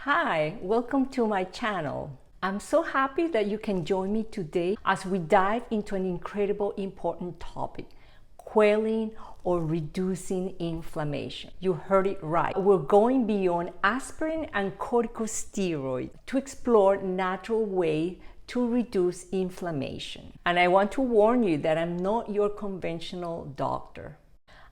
Hi, welcome to my channel. I'm so happy that you can join me today as we dive into an incredible important topic, quelling or reducing inflammation. You heard it right. We're going beyond aspirin and corticosteroids to explore natural ways to reduce inflammation. And I want to warn you that I'm not your conventional doctor.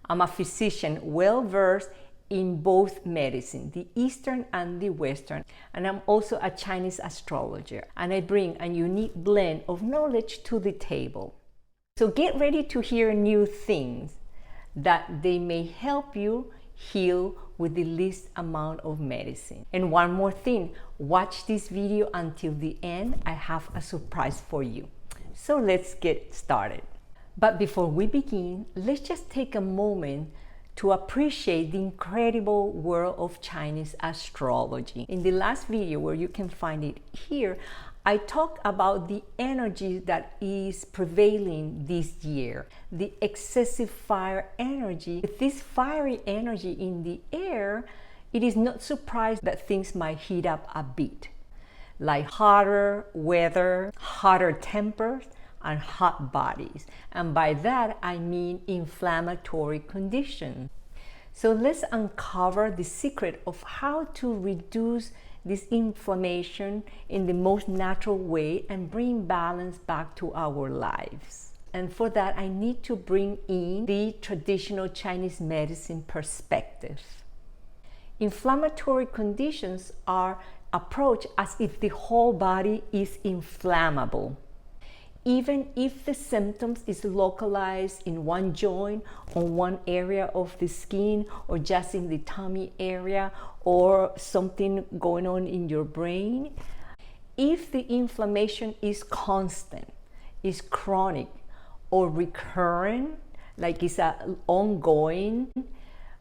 I'm a physician well-versed in both medicine, the Eastern and the Western, and I'm also a Chinese astrologer, and I bring a unique blend of knowledge to the table. So get ready to hear new things that they may help you heal with the least amount of medicine. And one more thing, watch this video until the end. I have a surprise for you. So let's get started. But before we begin, let's just take a moment to appreciate the incredible world of Chinese astrology. In the last video, where you can find it here, I talked about the energy that is prevailing this year, the excessive fire energy. With this fiery energy in the air, it is not surprised that things might heat up a bit, like hotter weather, hotter tempers, and hot bodies. And by that, I mean inflammatory conditions. So let's uncover the secret of how to reduce this inflammation in the most natural way and bring balance back to our lives. And for that, I need to bring in the traditional Chinese medicine perspective. Inflammatory conditions are approached as if the whole body is inflammable. Even if the symptoms is localized in one joint or one area of the skin or just in the tummy area or something going on in your brain, if the inflammation is constant, is chronic or recurrent, like it's ongoing,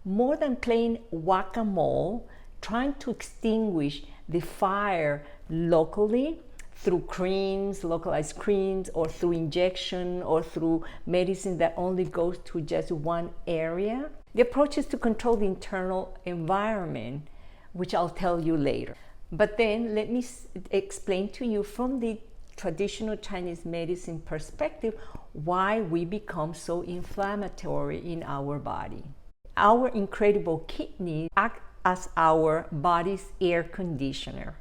more than playing whack-a-mole, trying to extinguish the fire locally, through creams, localized creams, or through injection, or through medicine that only goes to just one area. The approach is to control the internal environment, which I'll tell you later. But then let me explain to you from the traditional Chinese medicine perspective why we become so inflammatory in our body. Our incredible kidneys act as our body's air conditioner.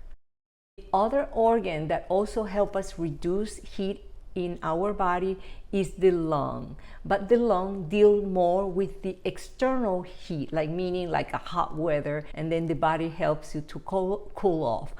The other organ that also helps us reduce heat in our body is the lung. But the lung deals more with the external heat, like meaning like a hot weather, and then the body helps you to cool off.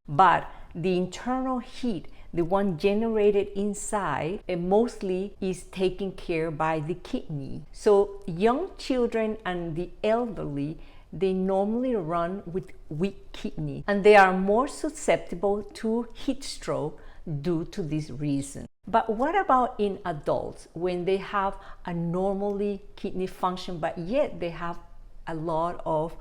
But the internal heat, the one generated inside, it mostly is taken care by the kidney. So young children and the elderly, they normally run with weak kidney, and they are more susceptible to heat stroke due to this reason. But what about in adults when they have a normally kidney function, but yet they have a lot of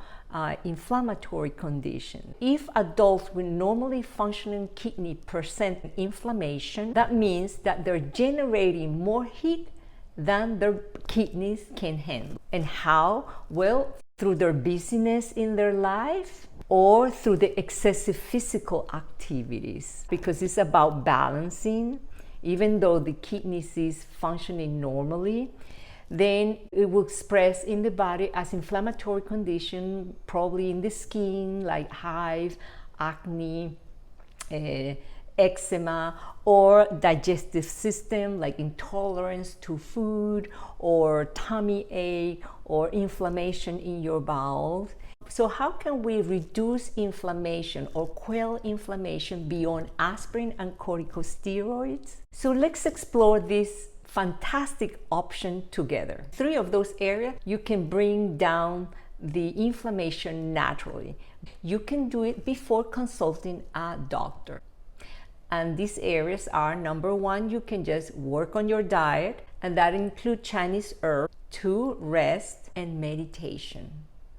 inflammatory condition? If adults with normally functioning kidney present inflammation, that means that they're generating more heat than their kidneys can handle. And how? Well, through their busyness in their life or through the excessive physical activities, because it's about balancing. Even though the kidneys is functioning normally, then it will express in the body as inflammatory condition, probably in the skin, like hives, acne, eczema, or digestive system, like intolerance to food, or tummy ache, or inflammation in your bowels. So how can we reduce inflammation or quell inflammation beyond aspirin and corticosteroids? So let's explore this fantastic option together. 3 of those areas you can bring down the inflammation naturally. You can do it before consulting a doctor. And these areas are, number 1, you can just work on your diet, and that includes Chinese herbs, 2, rest, and meditation.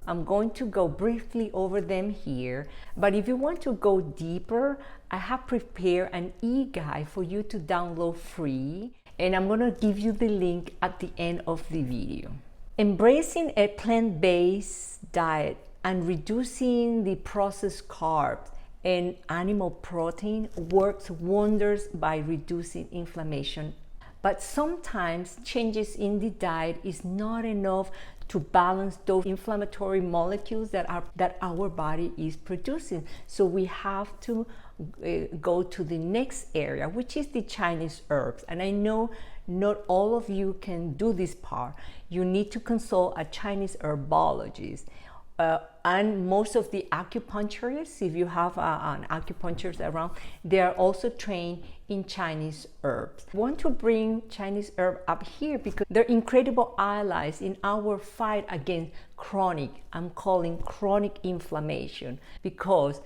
I'm going to go briefly over them here, but if you want to go deeper, I have prepared an e-guide for you to download free, and I'm going to give you the link at the end of the video. Embracing a plant-based diet And reducing the processed carbs and animal protein works wonders by reducing inflammation. But sometimes changes in the diet is not enough to balance those inflammatory molecules that our body is producing. So we have to go to the next area, which is the Chinese herbs. And I know not all of you can do this part. You need to consult a Chinese herbologist. And most of the acupuncturists, if you have an acupuncturist around, they are also trained in Chinese herbs. I want to bring Chinese herb up here because they're incredible allies in our fight against chronic, I'm calling chronic inflammation, because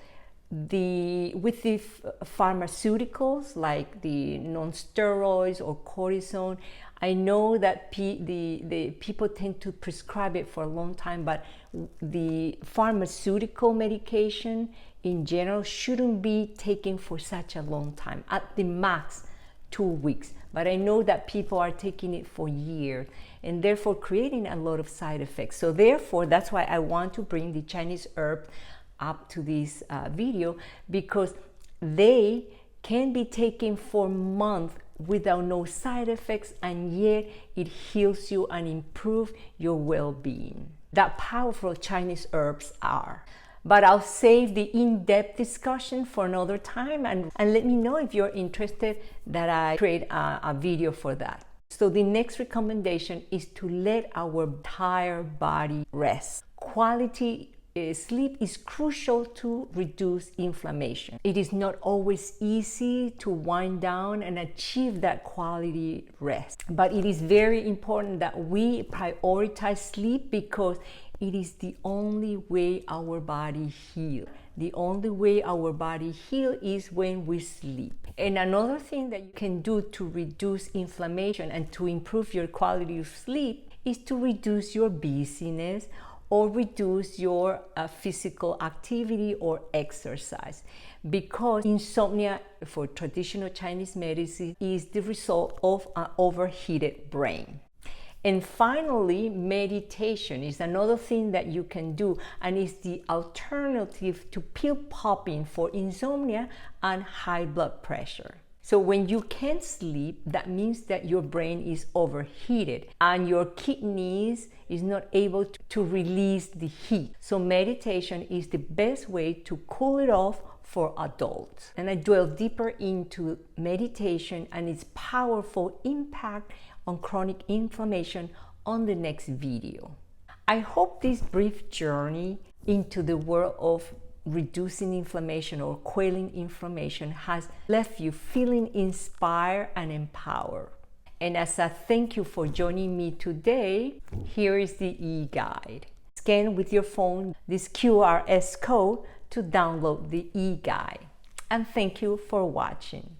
with the pharmaceuticals like the non-steroids or cortisone, I know that the people tend to prescribe it for a long time, but the pharmaceutical medication in general shouldn't be taken for such a long time, at the max 2 weeks. But I know that people are taking it for years and therefore creating a lot of side effects. So therefore, that's why I want to bring the Chinese herb up to this video, because they can be taken for months without no side effects, and yet it heals you and improves your well-being. That powerful Chinese herbs are. But I'll save the in-depth discussion for another time, and let me know if you're interested that I create a video for that. So the next recommendation is to let our entire body rest. Quality sleep is crucial to reduce inflammation. It is not always easy to wind down and achieve that quality rest, but it is very important that we prioritize sleep, because it is the only way our body heals. The only way our body heals is when we sleep. And another thing that you can do to reduce inflammation and to improve your quality of sleep is to reduce your busyness or reduce your physical activity or exercise, because insomnia for traditional Chinese medicine is the result of an overheated brain. And finally, meditation is another thing that you can do, and is the alternative to pill popping for insomnia and high blood pressure. So when you can't sleep, that means that your brain is overheated and your kidneys is not able to release the heat. So meditation is the best way to cool it off for adults. And I dwell deeper into meditation and its powerful impact on chronic inflammation on the next video. I hope this brief journey into the world of reducing inflammation or quelling inflammation has left you feeling inspired and empowered. And as a thank you for joining me today, here is the e-guide. Scan with your phone this QRS code to download the e-guide. And thank you for watching.